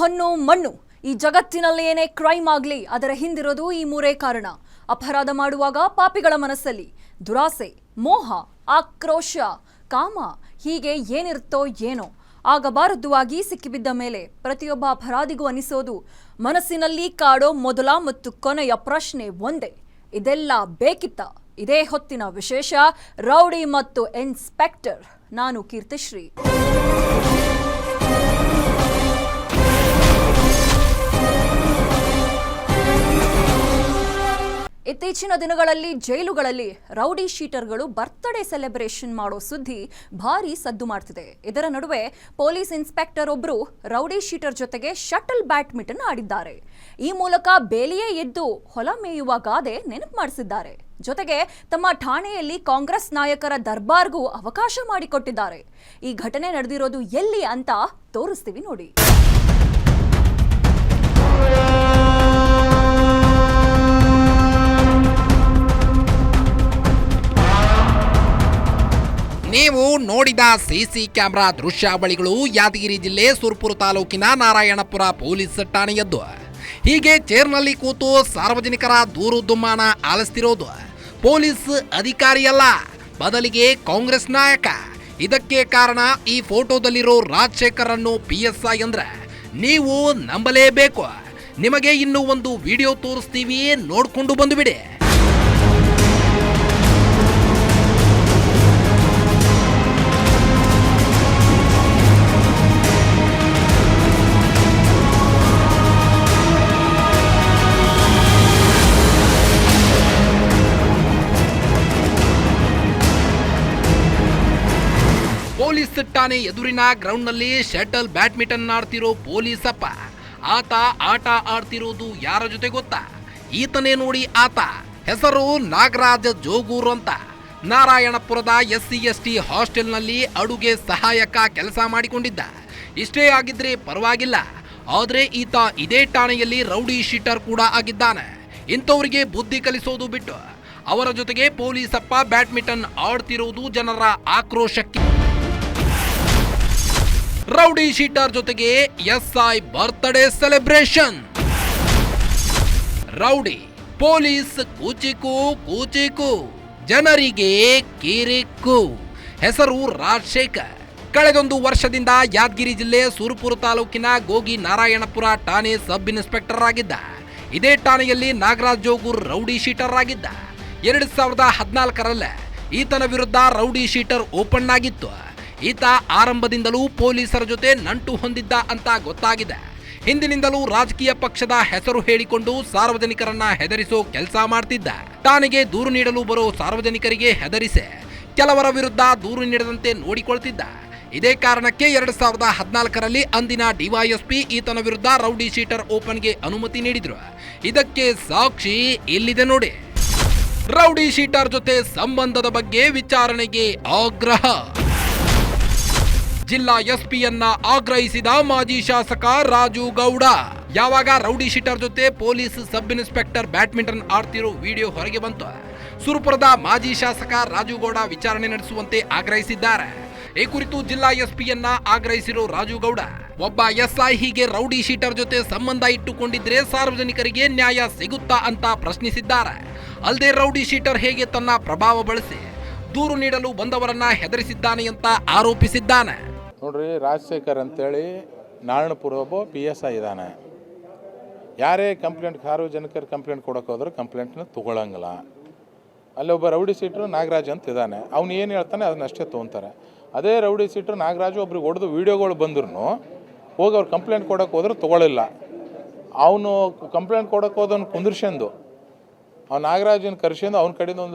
ಹೊನ್ನು ಮಣ್ಣು. ಈ ಜಗತ್ತಿನಲ್ಲಿ ಏನೇ ಕ್ರೈಮ್ ಆಗಲಿ ಅದರ ಹಿಂದಿರೋದು ಈ ಮೂರೇ ಕಾರಣ. ಅಪರಾಧ ಮಾಡುವಾಗ ಪಾಪಿಗಳ ಮನಸ್ಸಲ್ಲಿ ದುರಾಸೆ, ಮೋಹ, ಆಕ್ರೋಶ, ಕಾಮ ಹೀಗೆ ಏನಿರುತ್ತೋ ಏನೋ. ಆಗಬಾರದು ಆಗಿ ಸಿಕ್ಕಿಬಿದ್ದ ಮೇಲೆ ಪ್ರತಿಯೊಬ್ಬ ಅಪರಾಧಿಗೂ ಅನಿಸೋದು ಮನಸ್ಸಿನಲ್ಲಿ ಕಾಡೋ ಮೊದಲ ಮತ್ತು ಕೊನೆಯ ಪ್ರಶ್ನೆ ಒಂದೇ, ಇದೆಲ್ಲ ಬೇಕಿತ್ತ? ಇದೇ ಹೊತ್ತಿನ ವಿಶೇಷ ರೌಡಿ ಮತ್ತು ಇನ್ಸ್ಪೆಕ್ಟರ್. ನಾನು ಕೀರ್ತಿಶ್ರೀ. ಇತ್ತೀಚಿನ ದಿನಗಳಲ್ಲಿ ಜೈಲುಗಳಲ್ಲಿ ರೌಡಿ ಶೀಟರ್ಗಳು ಬರ್ತ್ಡೇ ಸೆಲೆಬ್ರೇಷನ್ ಮಾಡೋ ಸುದ್ದಿ ಭಾರಿ ಸದ್ದು ಮಾಡ್ತಿದೆ. ಇದರ ನಡುವೆ ಪೊಲೀಸ್ ಇನ್ಸ್ಪೆಕ್ಟರ್ ಒಬ್ಬರು ರೌಡಿ ಶೀಟರ್ ಜೊತೆಗೆ ಶಟಲ್ ಬ್ಯಾಡ್ಮಿಂಟನ್ ಆಡಿದ್ದಾರೆ. ಈ ಮೂಲಕ ಬೇಲಿಯೇ ಎದ್ದು ಹೊಲ ಮೇಯುವ ಗಾದೆ ನೆನಪು ಮಾಡಿಸಿದ್ದಾರೆ. ಜೊತೆಗೆ ತಮ್ಮ ಠಾಣೆಯಲ್ಲಿ ಕಾಂಗ್ರೆಸ್ ನಾಯಕರ ದರ್ಬಾರ್ಗೂ ಅವಕಾಶ ಮಾಡಿಕೊಟ್ಟಿದ್ದಾರೆ. ಈ ಘಟನೆ ನಡೆದಿರೋದು ಎಲ್ಲಿ ಅಂತ ತೋರಿಸ್ತೀವಿ ನೋಡಿ. ನೀವು ನೋಡಿದ ಸಿಸಿ ಕ್ಯಾಮೆರಾ ದೃಶ್ಯಾವಳಿಗಳು ಯಾದಗಿರಿ ಜಿಲ್ಲೆ ಸುರಪುರ ತಾಲೂಕಿನ ನಾರಾಯಣಪುರ ಪೊಲೀಸ್ ಠಾಣೆಯದ್ದು. ಹೀಗೆ ಚೇರ್ನಲ್ಲಿ ಕೂತು ಸಾರ್ವಜನಿಕರ ದೂರು ದುಮ್ಮಾನ ಆಲಿಸ್ತಿರೋದು ಪೊಲೀಸ್ ಅಧಿಕಾರಿಯಲ್ಲ, ಬದಲಿಗೆ ಕಾಂಗ್ರೆಸ್ ನಾಯಕ. ಇದಕ್ಕೆ ಕಾರಣ ಈ ಫೋಟೋದಲ್ಲಿರೋ ರಾಜಶೇಖರ್ ಅನ್ನೋ PSI ಅಂದ್ರೆ ನೀವು ನಂಬಲೇಬೇಕು. ನಿಮಗೆ ಇನ್ನೂ ಒಂದು ವಿಡಿಯೋ ತೋರಿಸ್ತೀವಿ, ನೋಡ್ಕೊಂಡು ಬಂದುಬಿಡಿ. ಪೊಲೀಸ್ ಠಾಣೆ ಎದುರಿನ ಗ್ರೌಂಡ್ನಲ್ಲಿ ಶಟಲ್ ಬ್ಯಾಡ್ಮಿಂಟನ್ ಆಡ್ತಿರೋ ಪೊಲೀಸಪ್ಪ. ಆತ ಆಟ ಆಡ್ತಿರೋದು ಯಾರ ಜೊತೆ ಗೊತ್ತಾ? ಈತನೇ ನೋಡಿ ಆತ. ಹೆಸರು ನಾಗರಾಜ್ ಜೋಗೂರ್ ಅಂತ. ನಾರಾಯಣಪುರದ SC/ST ಹಾಸ್ಟೆಲ್ನಲ್ಲಿ ಅಡುಗೆ ಸಹಾಯಕ ಕೆಲಸ ಮಾಡಿಕೊಂಡಿದ್ದ. ಇಷ್ಟೇ ಆಗಿದ್ರೆ ಪರವಾಗಿಲ್ಲ, ಆದ್ರೆ ಈತ ಇದೇ ಠಾಣೆಯಲ್ಲಿ ರೌಡಿ ಶೀಟರ್ ಕೂಡ ಆಗಿದ್ದಾನೆ. ಇಂಥವರಿಗೆ ಬುದ್ಧಿ ಕಲಿಸೋದು ಬಿಟ್ಟು ಅವರ ಜೊತೆಗೆ ಪೊಲೀಸಪ್ಪ ಬ್ಯಾಡ್ಮಿಂಟನ್ ಆಡ್ತಿರೋದು ಜನರ ಆಕ್ರೋಶಕ್ಕೆ. ರೌಡಿ ಶೀಟರ್ ಜೊತೆಗೆ SI birthday celebration. Rowdy police ಕೂಚಿಕು ಕೂಚಿಕು, ಜನರಿಗೆ ಕಿರಿಕು. ಹೆಸರು ರಾಜಶೇಖರ್. ಕಳೆದೊಂದು ವರ್ಷದಿಂದ ಯಾದಗಿರಿ ಜಿಲ್ಲೆ ಸುರಪುರ ತಾಲೂಕಿನ ಗೋಗಿ ನಾರಾಯಣಪುರ ಠಾಣೆ ಸಬ್ ಇನ್ಸ್ಪೆಕ್ಟರ್ ಆಗಿದ್ದ. ಇದೇ ಠಾಣೆಯಲ್ಲಿ ನಾಗರಾಜ್ ಜೋಗೂರ್ ರೌಡಿ ಶೀಟರ್ ಆಗಿದ್ದ. 2014ರಲ್ಲಿ ಈತನ ವಿರುದ್ಧ ರೌಡಿ ಶೀಟರ್ ಓಪನ್ ಆಗಿತ್ತು. ಈತ ಆರಂಭದಿಂದಲೂ ಪೊಲೀಸರ ಜೊತೆ ನಂಟು ಹೊಂದಿದ್ದ ಅಂತ ಗೊತ್ತಾಗಿದೆ. ಹಿಂದಿನಿಂದಲೂ ರಾಜಕೀಯ ಪಕ್ಷದ ಹೆಸರು ಹೇಳಿಕೊಂಡು ಸಾರ್ವಜನಿಕರನ್ನ ಹೆದರಿಸೋ ಕೆಲಸ ಮಾಡ್ತಿದ್ದ. ಠಾಣೆಗೆ ದೂರು ನೀಡಲು ಬರೋ ಸಾರ್ವಜನಿಕರಿಗೆ ಹೆದರಿಸಿ ಕೆಲವರ ವಿರುದ್ಧ ದೂರು ನೀಡದಂತೆ ನೋಡಿಕೊಳ್ತಿದ್ದ. ಇದೇ ಕಾರಣಕ್ಕೆ 2014ರಲ್ಲಿ ಅಂದಿನ DYSP ಈತನ ವಿರುದ್ಧ ರೌಡಿ ಶೀಟರ್ ಓಪನ್ಗೆ ಅನುಮತಿ ನೀಡಿದ್ರು. ಇದಕ್ಕೆ ಸಾಕ್ಷಿ ಇಲ್ಲಿದೆ ನೋಡಿ. ರೌಡಿ ಶೀಟರ್ ಜೊತೆ ಸಂಬಂಧದ ಬಗ್ಗೆ ವಿಚಾರಣೆಗೆ ಆಗ್ರಹ. ಜಿಲ್ಲಾ SPಯನ್ನ ಆಗ್ರಹಿಸಿದ ಮಾಜಿ ಶಾಸಕ ರಾಜು ಗೌಡ. ಯಾವಾಗ ರೌಡಿ ಶೀಟರ್ ಜೊತೆ ಪೊಲೀಸ್ ಸಬ್ ಇನ್ಸ್ಪೆಕ್ಟರ್ ಬ್ಯಾಡ್ಮಿಂಟನ್ ಆಡ್ತಿರೋ ವಿಡಿಯೋ ಹೊರಗೆ ಬಂತು, ಸುರಪುರದ ಮಾಜಿ ಶಾಸಕ ರಾಜು ಗೌಡ ವಿಚಾರಣೆ ನಡೆಸುವಂತೆ ಆಗ್ರಹಿಸಿದ್ದಾರೆ. ಈ ಕುರಿತು ಜಿಲ್ಲಾ SPಯನ್ನ ಆಗ್ರಹಿಸಿರೋ ರಾಜು ಗೌಡ, ಒಬ್ಬ SI ಹೀಗೆ ರೌಡಿ ಶೀಟರ್ ಜೊತೆ ಸಂಬಂಧ ಇಟ್ಟುಕೊಂಡಿದ್ರೆ ಸಾರ್ವಜನಿಕರಿಗೆ ನ್ಯಾಯ ಸಿಗುತ್ತಾ ಅಂತ ಪ್ರಶ್ನಿಸಿದ್ದಾರೆ. ಅಲ್ಲದೆ ರೌಡಿ ಶೀಟರ್ ಹೇಗೆ ತನ್ನ ಪ್ರಭಾವ ಬಳಸಿ ದೂರು ನೀಡಲು ಬಂದವರನ್ನ ಹೆದರಿಸಿದ್ದಾನೆ ಅಂತ ಆರೋಪಿಸಿದ್ದಾನೆ. ನೋಡ್ರಿ, ರಾಜಶೇಖರ್ ಅಂತೇಳಿ ನಾರಾಯಣಪುರ ಒಬ್ಬ PSI ಇದ್ದಾನೆ. ಯಾರೇ ಕಂಪ್ಲೇಂಟ್, ಸಾರ್ವಜನಿಕರು ಕಂಪ್ಲೇಂಟ್ ಕೊಡೋಕೆ ಹೋದ್ರೆ ಕಂಪ್ಲೇಂಟ್ನ ತೊಗೊಳಂಗಿಲ್ಲ. ಅಲ್ಲಿ ಒಬ್ಬ ರೌಡಿ ಸೀಟ್ರು ನಾಗರಾಜ್ ಅಂತ ಇದ್ದಾನೆ. ಅವ್ನು ಏನು ಹೇಳ್ತಾನೆ ಅದನ್ನಷ್ಟೇ ತೊಗೊತಾರೆ. ಅದೇ ರೌಡಿ ಸೀಟ್ರು ನಾಗರಾಜು ಒಬ್ರಿಗೆ ಹೊಡೆದು ವೀಡಿಯೋಗಳು ಬಂದ್ರು ಹೋಗಿ ಅವ್ರು ಕಂಪ್ಲೇಂಟ್ ಕೊಡೋಕೆ ಹೋದ್ರೆ ತೊಗೊಳಿಲ್ಲ. ಅವನು ಕಂಪ್ಲೇಂಟ್ ಕೊಡೋಕೆ ಹೋದವನು ಕುಂದಿರ್ಸ್ಕೊಂಡು ಅವ್ನು ನಾಗರಾಜನ ಕರ್ಸ್ಕೊಂಡು ಅವ್ರ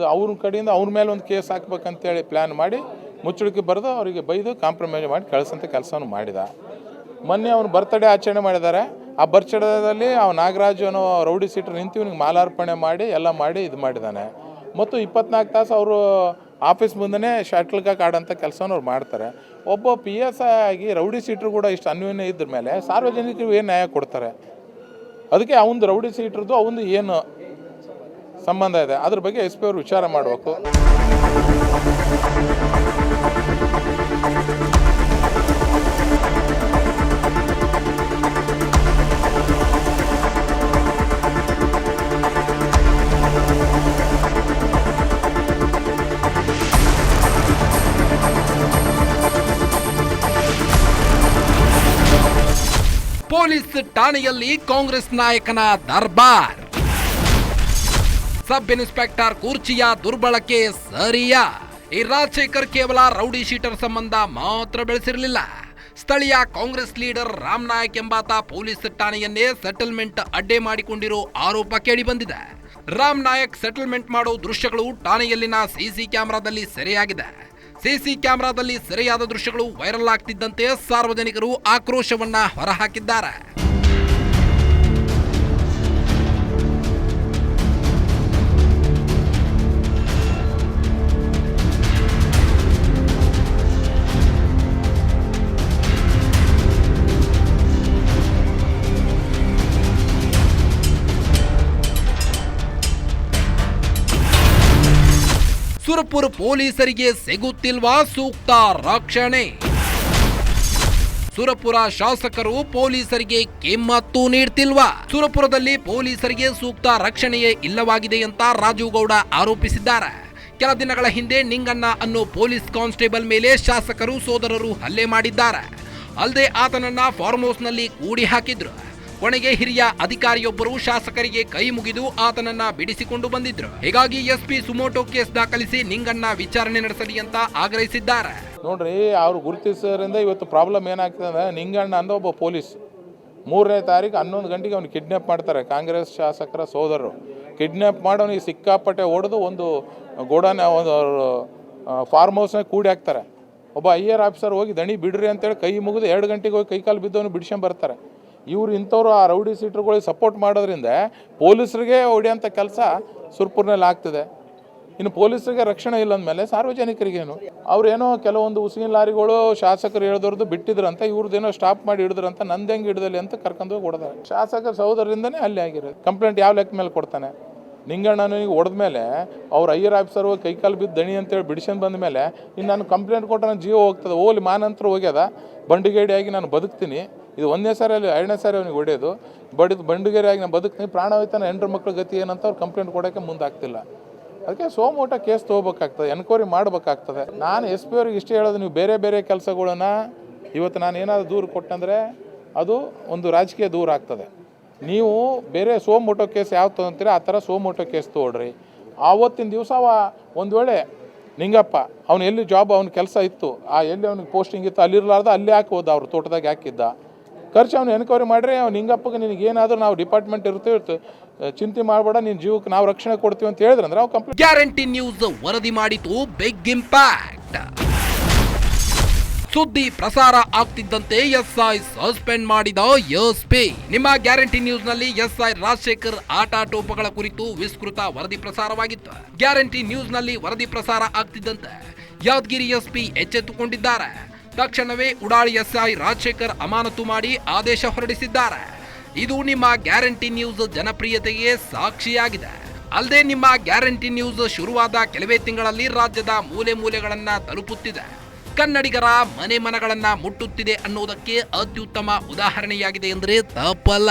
ಕಡೆಯಿಂದ ಅವ್ರ ಮೇಲೆ ಒಂದು ಕೇಸ್ ಹಾಕ್ಬೇಕಂತೇಳಿ ಪ್ಲ್ಯಾನ್ ಮಾಡಿ ಮುಚ್ಚಳಿಕೆ ಬರೆದು ಅವರಿಗೆ ಬೈದು ಕಾಂಪ್ರಮೈಸ್ ಮಾಡಿ ಕಳಿಸೋಂಥ ಕೆಲಸವನ್ನು ಮಾಡಿದ. ಮೊನ್ನೆ ಅವ್ನು ಬರ್ತ್ಡೇ ಆಚರಣೆ ಮಾಡಿದ್ದಾರೆ. ಆ ಬರ್ತ್ಡೇದಲ್ಲಿ ಅವ್ನು ನಾಗರಾಜು ಅನ್ನೋ ರೌಡಿ ಸೀಟ್ರು ನಿಂತು ಇವನಿಗೆ ಮಾಲಾರ್ಪಣೆ ಮಾಡಿ ಎಲ್ಲ ಮಾಡಿ ಇದು ಮಾಡಿದ್ದಾನೆ. ಮತ್ತು 24 ತಾಸು ಅವರು ಆಫೀಸ್ ಮುಂದೆ ಶಟ್ಲ್ಗಾಕ್ ಆಡೋಂಥ ಕೆಲಸವನ್ನು ಅವ್ರು ಮಾಡ್ತಾರೆ. ಒಬ್ಬ PSI ಆಗಿ ರೌಡಿ ಸೀಟ್ರು ಕೂಡ ಇಷ್ಟು ಅನ್ಯೋನ್ಯ ಇದ್ರ ಮೇಲೆ ಸಾರ್ವಜನಿಕರು ಏನು ನ್ಯಾಯ ಕೊಡ್ತಾರೆ? ಅದಕ್ಕೆ ಅವನು ರೌಡಿ ಸೀಟ್ರದ್ದು ಅವನು ಏನು ಸಂಬಂಧ ಇದೆ ಅದ್ರ ಬಗ್ಗೆ SP ಅವರು ವಿಚಾರ ಮಾಡಬೇಕು. ಪೊಲೀಸ್ ಠಾಣೆಯಲ್ಲಿ ಕಾಂಗ್ರೆಸ್ ನಾಯಕನ ದರ್ಬಾರ್. ಸಬ್ ಇನ್ಸ್ಪೆಕ್ಟರ್ ಕುರ್ಚಿಯ ದುರ್ಬಳಕೆ ಸರಿಯಾ? ಈ ರಾಜಶೇಖರ್ ಕೇವಲ ರೌಡಿ ಶೀಟರ್ ಸಂಬಂಧ ಮಾತ್ರ ಬೆಳೆಸಿರಲಿಲ್ಲ. ಸ್ಥಳೀಯ ಕಾಂಗ್ರೆಸ್ ಲೀಡರ್ ರಾಮ್ ನಾಯಕ್ ಎಂಬಾತ ಪೊಲೀಸ್ ಠಾಣೆಯನ್ನೇ ಸೆಟಲ್ಮೆಂಟ್ ಅಡ್ಡೆ ಮಾಡಿಕೊಂಡಿರೋ ಆರೋಪ ಕೇಳಿಬಂದಿದೆ. ರಾಮ್ ನಾಯಕ್ ಸೆಟಲ್ಮೆಂಟ್ ಮಾಡೋ ದೃಶ್ಯಗಳು ಠಾಣೆಯಲ್ಲಿನ ಸಿಸಿ ಕ್ಯಾಮೆರಾದಲ್ಲಿ ಸೆರೆಯಾಗಿದೆ. ಸಿಸಿ ಕ್ಯಾಮೆರಾದಲ್ಲಿ ಸೆರೆಯಾದ ದೃಶ್ಯಗಳು ವೈರಲ್ ಆಗ್ತಿದ್ದಂತೆ ಸಾರ್ವಜನಿಕರು ಆಕ್ರೋಶವನ್ನ ಹೊರಹಾಕಿದ್ದಾರೆ. ಸುರಪುರ ಪೊಲೀಸರಿಗೆ ಸಿಗುತ್ತಿಲ್ವಾ ಸೂಕ್ತ ರಕ್ಷಣೆ? ಸುರಪುರ ಶಾಸಕರು ಪೊಲೀಸರಿಗೆ ಕಿಮ್ಮತ್ತು ನೀಡ್ತಿಲ್ವಾ? ಸುರಪುರದಲ್ಲಿ ಪೊಲೀಸರಿಗೆ ಸೂಕ್ತ ರಕ್ಷಣೆಯೇ ಇಲ್ಲವಾಗಿದೆ ಅಂತ ರಾಜು ಗೌಡ ಆರೋಪಿಸಿದ್ದಾರೆ. ಕೆಲ ದಿನಗಳ ಹಿಂದೆ ನಿಂಗಣ್ಣ ಅನ್ನೋ ಪೊಲೀಸ್ ಕಾನ್ಸ್ಟೇಬಲ್ ಮೇಲೆ ಶಾಸಕರು ಸೋದರರು ಹಲ್ಲೆ ಮಾಡಿದ್ದಾರೆ. ಅಲ್ಲದೆ ಆತನನ್ನ ಫಾರ್ಮ್ ಹೌಸ್ ನಲ್ಲಿ ಕೂಡಿ ಹಾಕಿದ್ರು. ಕೊನೆಗೆ ಹಿರಿಯ ಅಧಿಕಾರಿಯೊಬ್ಬರು ಶಾಸಕರಿಗೆ ಕೈ ಮುಗಿದು ಆತನನ್ನ ಬಿಡಿಸಿಕೊಂಡು ಬಂದಿದ್ರು. ಹೀಗಾಗಿ ಎಸ್ಪಿ ಸುಮೋಟೋ ಕೇಸ್ ದಾಖಲಿಸಿ ನಿಂಗಣ್ಣ ವಿಚಾರಣೆ ನಡೆಸಲಿ ಅಂತ ಆಗ್ರಹಿಸಿದ್ದಾರೆ. ನೋಡ್ರಿ, ಅವ್ರು ಗುರುತಿಸೋದ್ರಿಂದ ಇವತ್ತು ಪ್ರಾಬ್ಲಮ್ ಏನಾಗ್ತದೆ ಅಂದ್ರೆ, ನಿಂಗಣ್ಣ ಅಂದ ಒಬ್ಬ ಪೊಲೀಸ್ 3ನೇ ತಾರೀಕು 11 ಗಂಟೆಗೆ ಅವ್ನು ಕಿಡ್ನಾಪ್ ಮಾಡ್ತಾರೆ. ಕಾಂಗ್ರೆಸ್ ಶಾಸಕರ ಸೋದರರು ಕಿಡ್ನಾಪ್ ಮಾಡಿ ಅವನಿಗೆ ಸಿಕ್ಕಾಪಟ್ಟೆ ಹೊಡೆದು ಒಂದು ಗೋಡಾನ ಒಂದು ಫಾರ್ಮ್ ಹೌಸ್ನಾಗ ಕೂಡಿ ಹಾಕ್ತಾರೆ. ಒಬ್ಬ IR ಆಫೀಸರ್ ಹೋಗಿ ದಣಿ ಬಿಡ್ರಿ ಅಂತೇಳಿ ಕೈ ಮುಗಿದು 2 ಗಂಟೆಗೆ ಹೋಗಿ ಕೈಕಾಲು ಬಿದ್ದವನು ಬಿಡಿಸ್ಕೊಂಡು ಬರ್ತಾರೆ. ಇವ್ರು ಇಂಥವ್ರು ಆ ರೌಡಿ ಸೀಟ್ರುಗಳಿಗೆ ಸಪೋರ್ಟ್ ಮಾಡೋದ್ರಿಂದ ಪೊಲೀಸರಿಗೆ ಹೊಡೆಯೋಂಥ ಕೆಲಸ ಸುರ್ಪುರ್ನಲ್ಲಿ ಆಗ್ತದೆ. ಇನ್ನು ಪೊಲೀಸರಿಗೆ ರಕ್ಷಣೆ ಇಲ್ಲ ಅಂದಮೇಲೆ ಸಾರ್ವಜನಿಕರಿಗೇನು? ಅವ್ರೇನೋ ಕೆಲವೊಂದು ಉಸಿಗಿನ ಲಾರಿಗಳು ಶಾಸಕರು ಹೇಳಿದವ್ರದ್ದು ಬಿಟ್ಟಿದ್ರಂತ, ಇವ್ರದ್ದೇನೋ ಸ್ಟಾಪ್ ಮಾಡಿ ಹಿಡಿದ್ರಂತ, ನಂದು ಹೆಂಗೆ ಹಿಡಿದಲ್ಲಿ ಅಂತ ಕರ್ಕೊಂಡು ಹೋಗಿ ಹೊಡೆದಾರೆ. ಶಾಸಕರ ಸಹೋದರರಿಂದನೇ ಅಲ್ಲಿ ಆಗಿರೋದು. ಕಂಪ್ಲೇಂಟ್ ಯಾವ ಲೆಕ್ಕ ಮೇಲೆ ಕೊಡ್ತಾನೆ? ನಿಂಗಣ್ಣನಿಗೆ ಹೊಡೆದ ಮೇಲೆ ಅವ್ರು IR ಆಫೀಸರ್ ಹೋಗಿ ಕೈಕಾಲು ಬಿದ್ದು ದಣಿ ಅಂತೇಳಿ ಬಿಡಿಸ್ಕೊಂಡು ಬಂದ ಮೇಲೆ ಇನ್ನು ನಾನು ಕಂಪ್ಲೇಂಟ್ ಕೊಟ್ಟರೆ ನನ್ನ ಜೀವ ಹೋಗ್ತದೆ. ಹೋಗ್ಲಿ, ಮಾನಂತರ ಹೋಗ್ಯದ, ಬಂಡಿಗೇಡಿಯಾಗಿ ನಾನು ಬದುಕ್ತೀನಿ. ಇದು 1ನೇ ಸಾರಿ ಅಲ್ಲಿ 2ನೇ ಸಾರಿ ಅವ್ನಿಗೆ ಹೊಡೆಯೋದು. ಬಂಡಿಗೇರಿಯಾಗಿ ನಾನು ಬದುಕ್ತೀನಿ, ಪ್ರಾಣ ಹೋಯ್ತಾನೆ, ಹೆಂಡ್ರ ಮಕ್ಳ ಗತಿ ಏನಂತ ಅವ್ರು ಕಂಪ್ಲೇಂಟ್ ಕೊಡೋಕ್ಕೆ ಮುಂದಾಗ್ತಿಲ್ಲ. ಅದಕ್ಕೆ ಸೋಮೋಟ ಕೇಸ್ ತೊಗೋಬೇಕಾಗ್ತದೆ, ಎನ್ಕ್ವೈರಿ ಮಾಡಬೇಕಾಗ್ತದೆ. ನಾನು SP ಅವ್ರಿಗೆ ಇಷ್ಟೇ ಹೇಳೋದು, ನೀವು ಬೇರೆ ಬೇರೆ ಕೆಲಸಗಳನ್ನ ಇವತ್ತು ನಾನು ಏನಾದರೂ ದೂರು ಕೊಟ್ಟಂದರೆ ಅದು ಒಂದು ರಾಜಕೀಯ ದೂರ ಆಗ್ತದೆ. ನೀವು ಬೇರೆ ಸೋಮೋಟೋ ಕೇಸ್ ಯಾವ ತೊಗೊಂತೀರ ಆ ಥರ ಸೋಮೋಟೋ ಕೇಸ್ ತೊಗೊಳ್ರಿ. ಆವತ್ತಿನ ದಿವಸ ಒಂದು ವೇಳೆ ನಿಂಗಪ್ಪ ಅವ್ನು ಎಲ್ಲಿ ಜಾಬ್ ಅವ್ನ ಕೆಲಸ ಇತ್ತು, ಎಲ್ಲಿ ಅವ್ನಿಗೆ ಪೋಸ್ಟಿಂಗ್ ಇತ್ತು, ಅಲ್ಲಿರಲಾರ್ದ ಅಲ್ಲೇ ಹಾಕೋದು, ಅವ್ರು ತೋಟದಾಗ ಹಾಕಿದ್ದ ಖರ್ಚು ಅವ್ನು ಎನ್ಕ್ವೈರಿ ಮಾಡಿರಿ. ಅವ್ನು ನಿಂಗಪ್ಪಗೆ ನಿನಗೇನಾದರೂ ನಾವು ಡಿಪಾರ್ಟ್ಮೆಂಟ್ ಇರ್ತೀವಿ, ಚಿಂತೆ ಮಾಡಬೇಡ, ನಿನ್ನ ಜೀವಕ್ಕೆ ನಾವು ರಕ್ಷಣೆ ಕೊಡ್ತೀವಿ ಅಂತ ಹೇಳಿದ್ರಂದ್ರೆ ಅವ್ರು ಕಂಪ್ಲೀಟ್. ಗ್ಯಾರಂಟಿ ನ್ಯೂಸ್ ವರದಿ ಮಾಡಿತು ಬಿಗ್ ಇಂಪ್ಯಾಕ್ಟ್. ಸುದ್ದಿ ಪ್ರಸಾರ ಆಗ್ತಿದ್ದಂತೆ SI ಸಸ್ಪೆಂಡ್ ಮಾಡಿದ SP. ನಿಮ್ಮ ಗ್ಯಾರಂಟಿ ನ್ಯೂಸ್ ನಲ್ಲಿ SI ರಾಜಶೇಖರ್ ಆಟಾಟೋಪಗಳ ಕುರಿತು ವಿಸ್ತೃತ ವರದಿ ಪ್ರಸಾರವಾಗಿತ್ತು. ಗ್ಯಾರಂಟಿ ನ್ಯೂಸ್ ನಲ್ಲಿ ವರದಿ ಪ್ರಸಾರ ಆಗ್ತಿದ್ದಂತೆ ಯಾದಗಿರಿ SP ಎಚ್ಚೆತ್ತುಕೊಂಡಿದ್ದಾರೆ. ತಕ್ಷಣವೇ ಉಡಾಳಿ SI ರಾಜಶೇಖರ್ ಅಮಾನತು ಮಾಡಿ ಆದೇಶ ಹೊರಡಿಸಿದ್ದಾರೆ. ಇದು ನಿಮ್ಮ ಗ್ಯಾರಂಟಿ ನ್ಯೂಸ್ ಜನಪ್ರಿಯತೆಗೆ ಸಾಕ್ಷಿಯಾಗಿದೆ. ಅಲ್ಲದೆ ನಿಮ್ಮ ಗ್ಯಾರಂಟಿ ನ್ಯೂಸ್ ಶುರುವಾದ ಕೆಲವೇ ತಿಂಗಳಲ್ಲಿ ರಾಜ್ಯದ ಮೂಲೆ ಮೂಲೆಗಳನ್ನ ತಲುಪುತ್ತಿದೆ, ಕನ್ನಡಿಗರ ಮನೆ ಮನಗಳನ್ನ ಮುಟ್ಟುತ್ತಿದೆ ಅನ್ನೋದಕ್ಕೆ ಅತ್ಯುತ್ತಮ ಉದಾಹರಣೆಯಾಗಿದೆ ಎಂದರೆ ತಪ್ಪಲ್ಲ.